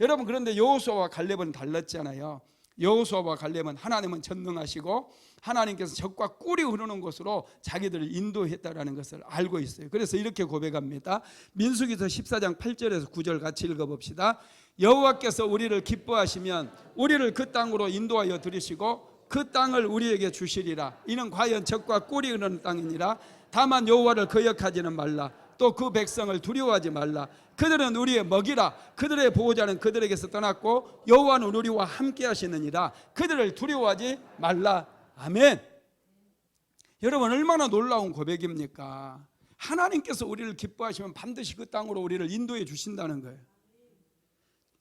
여러분, 그런데 여호수아와 갈렙은 달랐잖아요. 여호수아와 갈렙은 하나님은 전능하시고 하나님께서 적과 꿀이 흐르는 곳으로 자기들을 인도했다라는 것을 알고 있어요. 그래서 이렇게 고백합니다. 민수기서 14장 8절에서 9절 같이 읽어봅시다. 여호와께서 우리를 기뻐하시면 우리를 그 땅으로 인도하여 들이시고 그 땅을 우리에게 주시리라. 이는 과연 적과 꿀이 흐르는 땅이니라. 다만 여호와를 거역하지는 말라. 또 그 백성을 두려워하지 말라. 그들은 우리의 먹이라. 그들의 보호자는 그들에게서 떠났고 여호와는 우리와 함께 하시느니라. 그들을 두려워하지 말라. 아멘. 여러분, 얼마나 놀라운 고백입니까? 하나님께서 우리를 기뻐하시면 반드시 그 땅으로 우리를 인도해 주신다는 거예요.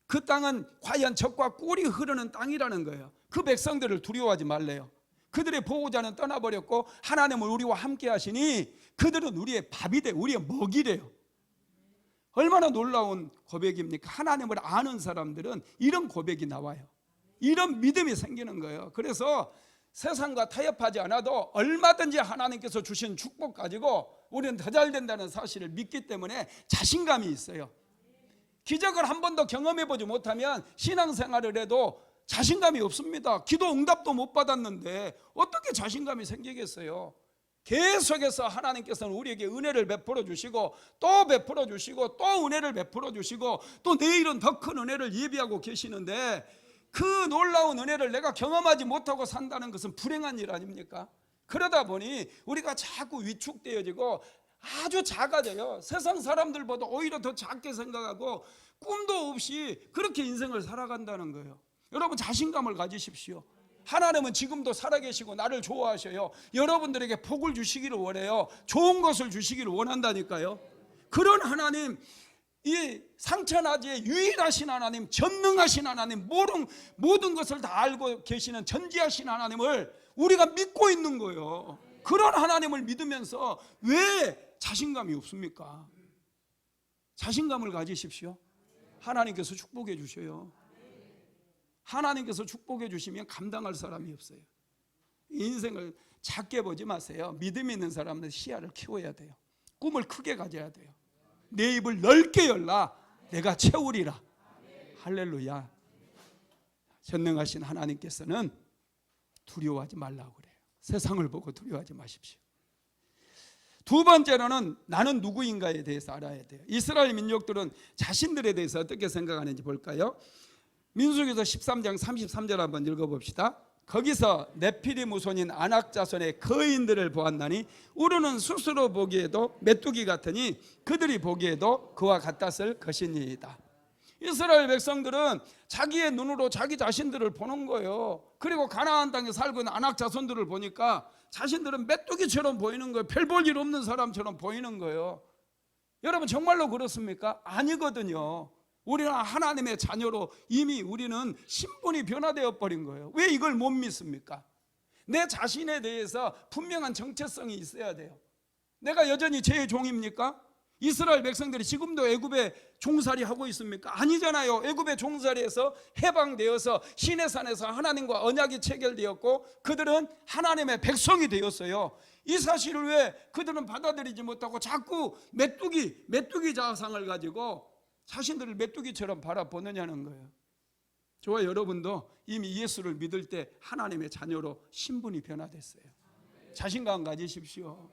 그 땅은 과연 적과 꿀이 흐르는 땅이라는 거예요. 그 백성들을 두려워하지 말래요. 그들의 보호자는 떠나버렸고 하나님은 우리와 함께 하시니 그들은 우리의 밥이 돼, 우리의 먹이래요. 얼마나 놀라운 고백입니까? 하나님을 아는 사람들은 이런 고백이 나와요. 이런 믿음이 생기는 거예요. 그래서 세상과 타협하지 않아도 얼마든지 하나님께서 주신 축복 가지고 우리는 더 잘 된다는 사실을 믿기 때문에 자신감이 있어요. 기적을 한 번도 경험해보지 못하면 신앙생활을 해도 자신감이 없습니다. 기도 응답도 못 받았는데 어떻게 자신감이 생기겠어요? 계속해서 하나님께서는 우리에게 은혜를 베풀어 주시고 또 베풀어 주시고 또 은혜를 베풀어 주시고 또 내일은 더 큰 은혜를 예비하고 계시는데 그 놀라운 은혜를 내가 경험하지 못하고 산다는 것은 불행한 일 아닙니까? 그러다 보니 우리가 자꾸 위축되어지고 아주 작아져요. 세상 사람들보다 오히려 더 작게 생각하고 꿈도 없이 그렇게 인생을 살아간다는 거예요. 여러분, 자신감을 가지십시오. 하나님은 지금도 살아계시고 나를 좋아하셔요. 여러분들에게 복을 주시기를 원해요. 좋은 것을 주시기를 원한다니까요. 그런 하나님, 이 상천하지의 유일하신 하나님, 전능하신 하나님, 모든 것을 다 알고 계시는 전지하신 하나님을 우리가 믿고 있는 거예요. 그런 하나님을 믿으면서 왜 자신감이 없습니까? 자신감을 가지십시오. 하나님께서 축복해 주셔요. 하나님께서 축복해 주시면 감당할 사람이 없어요. 인생을 작게 보지 마세요. 믿음 있는 사람은 시야를 키워야 돼요. 꿈을 크게 가져야 돼요. 내 입을 넓게 열라. 내가 채우리라. 할렐루야. 전능하신 하나님께서는 두려워하지 말라고 그래요. 세상을 보고 두려워하지 마십시오. 두 번째로는 나는 누구인가에 대해서 알아야 돼요. 이스라엘 민족들은 자신들에 대해서 어떻게 생각하는지 볼까요? 민수기서 13장 33절 한번 읽어봅시다. 거기서 네피리 무손인 아낙 자손의 거인들을 보았나니 우리는 스스로 보기에도 메뚜기 같으니 그들이 보기에도 그와 같았을 것이니이다. 이스라엘 백성들은 자기의 눈으로 자기 자신들을 보는 거예요. 그리고 가나안 땅에 살고 있는 아낙 자손들을 보니까 자신들은 메뚜기처럼 보이는 거예요. 별 볼 일 없는 사람처럼 보이는 거예요. 여러분, 정말로 그렇습니까? 아니거든요. 우리는 하나님의 자녀로 이미 우리는 신분이 변화되어 버린 거예요. 왜 이걸 못 믿습니까? 내 자신에 대해서 분명한 정체성이 있어야 돼요. 내가 여전히 제 종입니까? 이스라엘 백성들이 지금도 애굽에 종살이 하고 있습니까? 아니잖아요. 애굽의 종살이에서 해방되어서 시내산에서 하나님과 언약이 체결되었고 그들은 하나님의 백성이 되었어요. 이 사실을 왜 그들은 받아들이지 못하고 자꾸 메뚜기 자상을 가지고 자신들을 메뚜기처럼 바라보느냐는 거예요. 저와 여러분도 이미 예수를 믿을 때 하나님의 자녀로 신분이 변화됐어요. 자신감 가지십시오.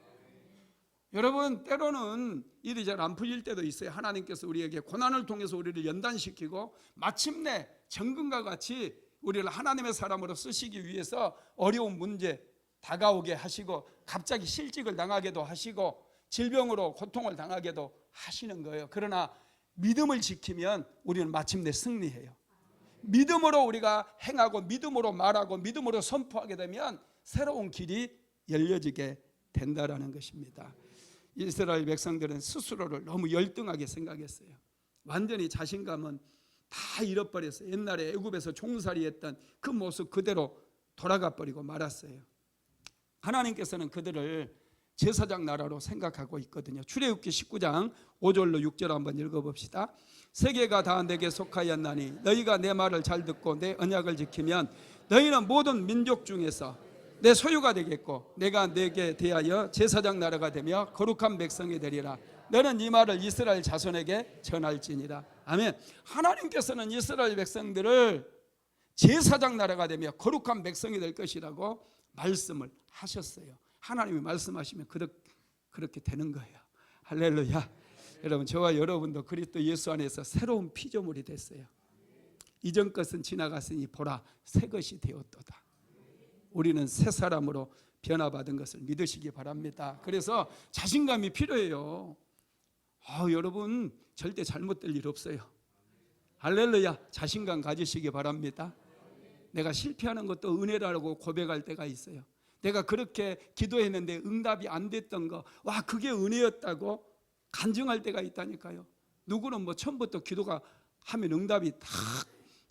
여러분, 때로는 일이 잘 안 풀릴 때도 있어요. 하나님께서 우리에게 고난을 통해서 우리를 연단시키고 마침내 정금과 같이 우리를 하나님의 사람으로 쓰시기 위해서 어려운 문제 다가오게 하시고 갑자기 실직을 당하게도 하시고 질병으로 고통을 당하게도 하시는 거예요. 그러나 믿음을 지키면 우리는 마침내 승리해요. 믿음으로 우리가 행하고 믿음으로 말하고 믿음으로 선포하게 되면 새로운 길이 열려지게 된다라는 것입니다. 이스라엘 백성들은 스스로를 너무 열등하게 생각했어요. 완전히 자신감은 다 잃어버렸어요. 옛날에 애굽에서 종살이했던 그 모습 그대로 돌아가 버리고 말았어요. 하나님께서는 그들을 제사장 나라로 생각하고 있거든요. 출애굽기 19장 5절로 6절 한번 읽어봅시다. 세계가 다 내게 속하였나니 너희가 내 말을 잘 듣고 내 언약을 지키면 너희는 모든 민족 중에서 내 소유가 되겠고 내가 내게 대하여 제사장 나라가 되며 거룩한 백성이 되리라. 너는 이 말을 이스라엘 자손에게 전할지니라. 아멘. 하나님께서는 이스라엘 백성들을 제사장 나라가 되며 거룩한 백성이 될 것이라고 말씀을 하셨어요. 하나님이 말씀하시면 그렇게 되는 거예요. 할렐루야. 여러분, 저와 여러분도 그리스도 예수 안에서 새로운 피조물이 됐어요. 이전 것은 지나갔으니 보라 새 것이 되었도다. 우리는 새 사람으로 변화받은 것을 믿으시기 바랍니다. 그래서 자신감이 필요해요. 여러분 절대 잘못될 일 없어요. 할렐루야. 자신감 가지시기 바랍니다. 내가 실패하는 것도 은혜라고 고백할 때가 있어요. 내가 그렇게 기도했는데 응답이 안 됐던 거, 와 그게 은혜였다고 간증할 때가 있다니까요. 누구는 뭐 처음부터 기도가 하면 응답이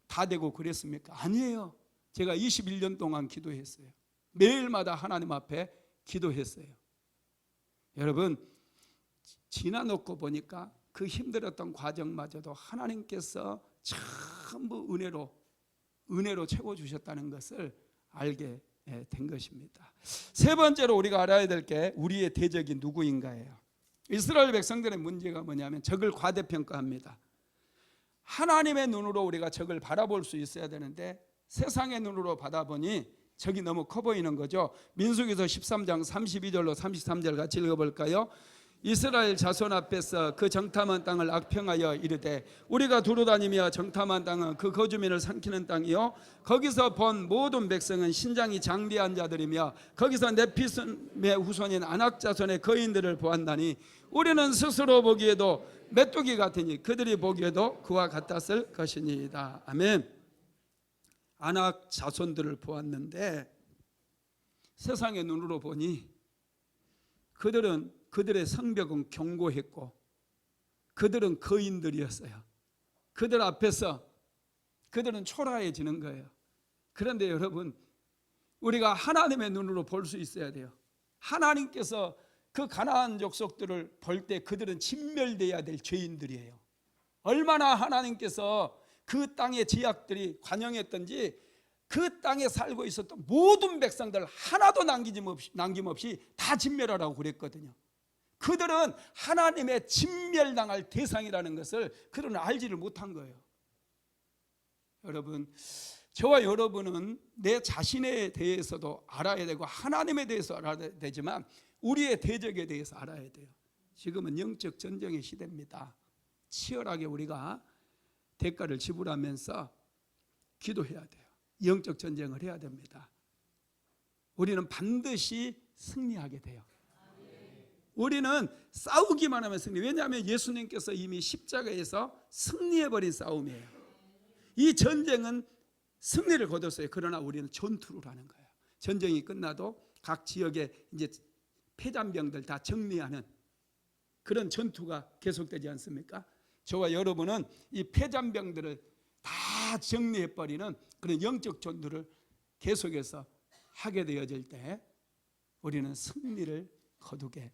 다 되고 그랬습니까? 아니에요. 제가 21년 동안 기도했어요. 매일마다 하나님 앞에 기도했어요. 여러분 지나놓고 보니까 그 힘들었던 과정마저도 하나님께서 전부 은혜로 채워주셨다는 것을 알게 된 것입니다. 세 번째로 우리가 알아야 될 게 우리의 대적이 누구인가예요. 이스라엘 백성들의 문제가 뭐냐면 적을 과대평가합니다. 하나님의 눈으로 우리가 적을 바라볼 수 있어야 되는데 세상의 눈으로 받아보니 적이 너무 커 보이는 거죠. 민수기서 13장 32절로 33절 같이 읽어볼까요? 이스라엘 자손 앞에서 그 정탐한 땅을 악평하여 이르되 우리가 두루다니며 정탐한 땅은 그 거주민을 삼키는 땅이요 거기서 본 모든 백성은 신장이 장대한 자들이며 거기서 네피슴의 후손인 아낙 자손의 거인들을 보았나니 우리는 스스로 보기에도 메뚜기 같으니 그들이 보기에도 그와 같았을 것이니이다. 아멘. 아낙 자손들을 보았는데 세상의 눈으로 보니 그들의 성벽은 견고했고 그들은 거인들이었어요. 그들 앞에서 그들은 초라해지는 거예요. 그런데 여러분 우리가 하나님의 눈으로 볼 수 있어야 돼요. 하나님께서 그 가나안 족속들을 볼 때 그들은 진멸돼야 될 죄인들이에요. 얼마나 하나님께서 그 땅의 제약들이 관영했던지 그 땅에 살고 있었던 모든 백성들 하나도 남김없이 다 진멸하라고 그랬거든요. 그들은 하나님의 진멸당할 대상이라는 것을 그들은 알지를 못한 거예요. 여러분, 저와 여러분은 내 자신에 대해서도 알아야 되고 하나님에 대해서 알아야 되지만 우리의 대적에 대해서 알아야 돼요. 지금은 영적 전쟁의 시대입니다. 치열하게 우리가 대가를 지불하면서 기도해야 돼요. 영적 전쟁을 해야 됩니다. 우리는 반드시 승리하게 돼요. 우리는 싸우기만 하면 승리. 왜냐하면 예수님께서 이미 십자가에서 승리해버린 싸움이에요. 이 전쟁은 승리를 거뒀어요. 그러나 우리는 전투를 하는 거예요. 전쟁이 끝나도 각 지역에 이제 폐잔병들 다 정리하는 그런 전투가 계속되지 않습니까? 저와 여러분은 이 폐잔병들을 다 정리해버리는 그런 영적 전투를 계속해서 하게 되어질 때 우리는 승리를 거두게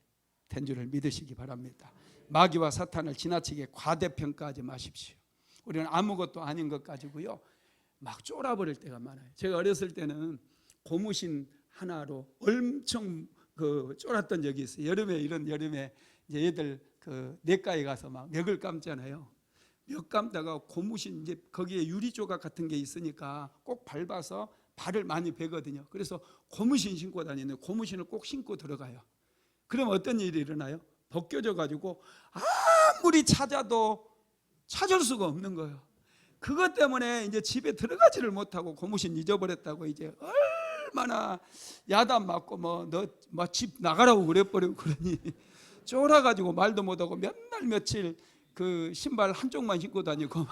된 줄을 믿으시기 바랍니다. 마귀와 사탄을 지나치게 과대평가하지 마십시오. 우리는 아무것도 아닌 것 가지고요 막 쫄아버릴 때가 많아요. 제가 어렸을 때는 고무신 하나로 엄청 쫄았던 적이 있어요. 이런 여름에 이제 애들 그 냇가에 가서 막 멱을 감잖아요. 멱 감다가 고무신 이제 거기에 유리 조각 같은 게 있으니까 꼭 밟아서 발을 많이 베거든요. 그래서 고무신 신고 다니는데 고무신을 꼭 신고 들어가요. 그럼 어떤 일이 일어나요? 벗겨져 가지고 아무리 찾아도 찾을 수가 없는 거예요. 그것 때문에 이제 집에 들어가지를 못하고 고무신 잊어버렸다고 이제 얼마나 야단 맞고 너 집 나가라고 그래버리고 그러니 쫄아가지고 말도 못하고 몇 날 며칠 그 신발 한쪽만 신고 다니고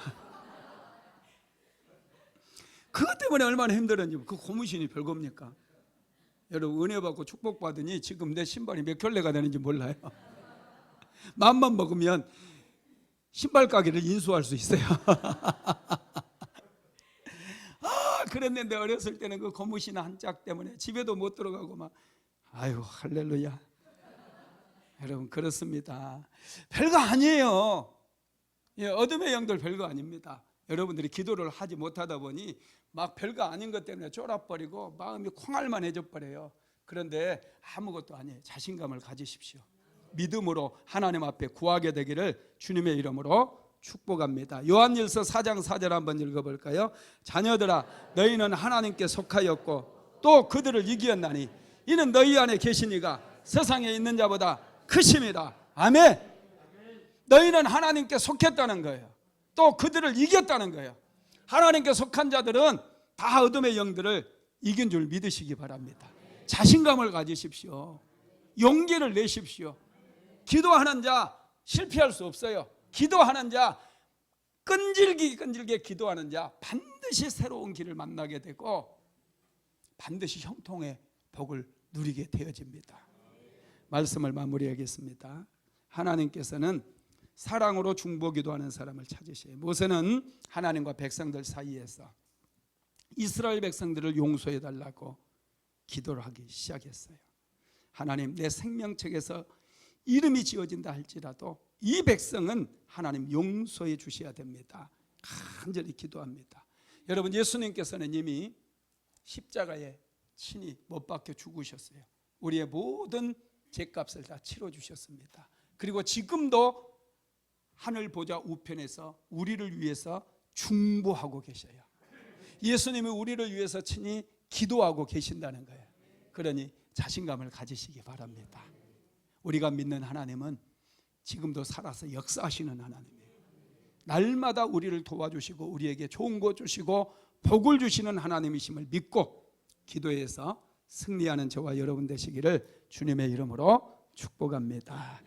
그것 때문에 얼마나 힘들었는지. 그 고무신이 별겁니까? 여러분 은혜 받고 축복 받으니 지금 내 신발이 몇 켤레가 되는지 몰라요. 마음만 먹으면 신발 가게를 인수할 수 있어요. 그랬는데 어렸을 때는 그 고무신 한 짝 때문에 집에도 못 들어가고 막 아유 할렐루야. 여러분 그렇습니다. 별거 아니에요. 예, 어둠의 영들 별거 아닙니다. 여러분들이 기도를 하지 못하다 보니 막 별거 아닌 것 때문에 쫄아버리고 마음이 콩알만해져 버려요. 그런데 아무것도 아니에요. 자신감을 가지십시오. 믿음으로 하나님 앞에 구하게 되기를 주님의 이름으로 축복합니다. 요한일서 4장 4절 한번 읽어볼까요? 자녀들아 너희는 하나님께 속하였고 또 그들을 이기었나니 이는 너희 안에 계신 이가 세상에 있는 자보다 크심이라. 아멘. 너희는 하나님께 속했다는 거예요. 또 그들을 이겼다는 거예요. 하나님께 속한 자들은 다 어둠의 영들을 이긴 줄 믿으시기 바랍니다. 자신감을 가지십시오. 용기를 내십시오. 기도하는 자 실패할 수 없어요. 기도하는 자, 끈질기게 기도하는 자 반드시 새로운 길을 만나게 되고 반드시 형통의 복을 누리게 되어집니다. 말씀을 마무리하겠습니다. 하나님께서는 사랑으로 중보 기도하는 사람을 찾으시에요. 모세는 하나님과 백성들 사이에서 이스라엘 백성들을 용서해 달라고 기도를 하기 시작했어요. 하나님, 내 생명책에서 이름이 지어진다 할지라도 이 백성은 하나님 용서해 주셔야 됩니다. 간절히 기도합니다. 여러분, 예수님께서는 이미 십자가에 친히 못 박혀 죽으셨어요. 우리의 모든 죄값을 다 치러주셨습니다. 그리고 지금도 하늘 보좌 우편에서 우리를 위해서 중보하고 계셔요. 예수님이 우리를 위해서 친히 기도하고 계신다는 거예요. 그러니 자신감을 가지시기 바랍니다. 우리가 믿는 하나님은 지금도 살아서 역사하시는 하나님이에요. 날마다 우리를 도와주시고 우리에게 좋은 것 주시고 복을 주시는 하나님이심을 믿고 기도해서 승리하는 저와 여러분 되시기를 주님의 이름으로 축복합니다.